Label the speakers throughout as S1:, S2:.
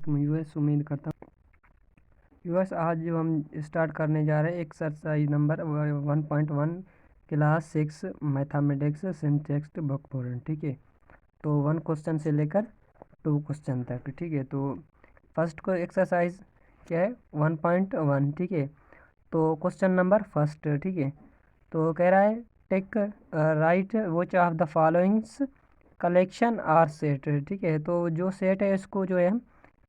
S1: वालेकुम यूएस, उम्मीद करता हूँ यूएस। आज जो हम स्टार्ट करने जा रहे हैं exercise number 1.1 class 6 mathematics syntax vocabulary, ठीक है। तो 1 क्वेश्चन से लेकर 2 क्वेश्चन तक, ठीक है। तो फर्स्ट को एक्सरसाइज क्या है 1.1, ठीक है। तो क्वेश्चन नंबर फर्स्ट, ठीक है। तो कह रहा है take right which of the followings collection are set, ठीक है। तो जो सेट है इसको जो है हम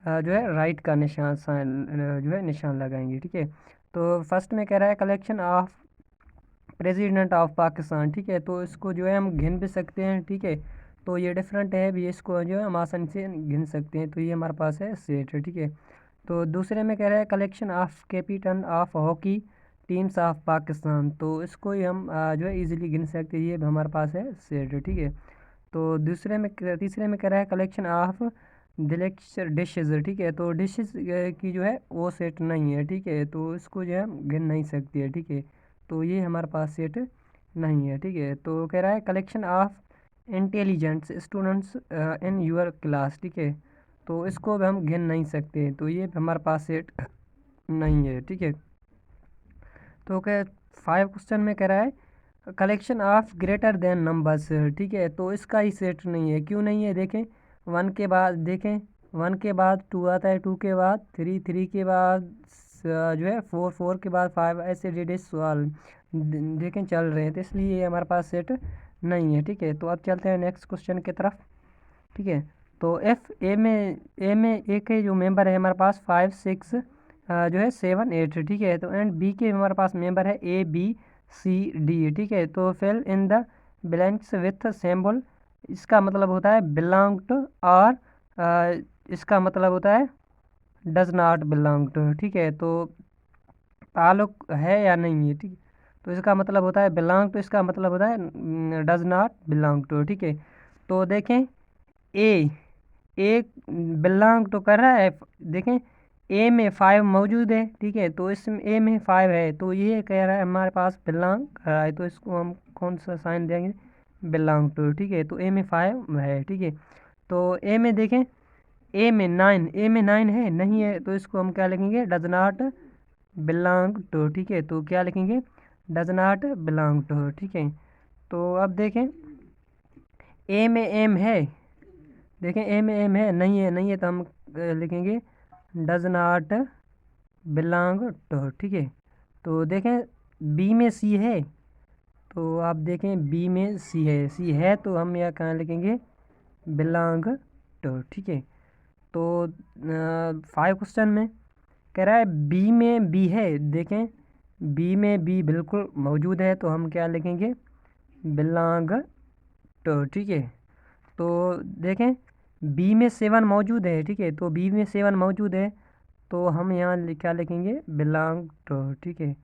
S1: जो है राइट का निशान जो है निशान लगाएंगे, ठीक है। तो फर्स्ट में कह रहा है collection of president of Pakistan, ठीक है। तो इसको जो है हम गिन भी सकते हैं, ठीक है। तो ये डिफरेंट है भी, इसको जो है हम आसानी से गिन सकते हैं। तो ये हमारे पास है सेट, ठीक है। तो दूसरे में कह रहा है collection of captain of hockey teams of Pakistan, तो इसको ही हम जो है इजीली गिन सकते हैं। ये भी हमारे पास है सेट, ठीक है। तो तीसरे में कह रहा है कलेक्शन ऑफ डिशेज, ठीक है। तो डिशेज की जो है वो सेट नहीं है, ठीक है। तो इसको जो है हम गिन नहीं सकती है, ठीक है। तो ये हमारे पास सेट नहीं है, ठीक है। तो कह रहा है collection of intelligents students in your class, ठीक है। तो इसको भी हम गिन नहीं सकते, तो ये भी हमारे पास सेट नहीं है, ठीक है। तो क्या 5 क्वेश्चन में कह रहा है collection of greater than numbers, ठीक है। तो इसका ही सेट नहीं है, क्यों नहीं है देखें। 1 के बाद देखें 1 के बाद 2 आता है, 2 के बाद 3, 3 के बाद जो है 4, 4 के बाद 5, ऐसे डेडे सवाल देखें चल रहे हैं। तो इसलिए ये हमारे पास सेट नहीं है, ठीक है। तो अब चलते हैं नेक्स्ट क्वेश्चन की तरफ, ठीक है। तो ए में एक है जो मेंबर है हमारे पास 5, 6 जो है 7, 8, ठीक है। तो एंड बी के हमारे पास मेंबर है ABCD, ठीक है। तो fill in the blanks with symbol, इसका मतलब होता है बिलोंग टू, और इसका मतलब होता है डज नॉट बिलोंग टू, ठीक है। तो ताल्लुक है या नहीं है, ठीक है। तो इसका मतलब होता है बिलोंग टू, इसका मतलब होता है डज नॉट बिलोंग टू, ठीक है। तो देखें ए बिलोंग तो कर रहा है, देखें ए में 5 मौजूद है, ठीक है। तो इसमें ए में 5 है, तो ये कह रहा है हमारे पास बिलोंग कर रहा है, तो इसको हम कौन सा साइन देंगे, बिलोंग टू, ठीक है। तो ए में 5 है, ठीक है। तो ए में देखें ए में 9 है नहीं है, तो इसको हम क्या लिखेंगे डज नॉट बिलोंग टू, ठीक है। तो क्या लिखेंगे डज नॉट बिलोंग टू, ठीक है। तो अब देखें ए में एम है, देखें ए में एम है नहीं है, तो हम लिखेंगे डज नॉट बिलोंग टू, ठीक है। तो देखें बी में सी है, तो आप देखें बी में सी है तो हम यह कहाँ लिखेंगे बिलोंग टू, ठीक है। तो 5 क्वेश्चन में कह रहा है बी में बी है, देखें बी में बी बिल्कुल मौजूद है, तो हम क्या लिखेंगे बिलोंग टू, ठीक है। तो देखें बी में 7 मौजूद है, ठीक है। तो बी में 7 मौजूद है, तो हम यहाँ क्या लिखेंगे बिलोंग टू, ठीक है।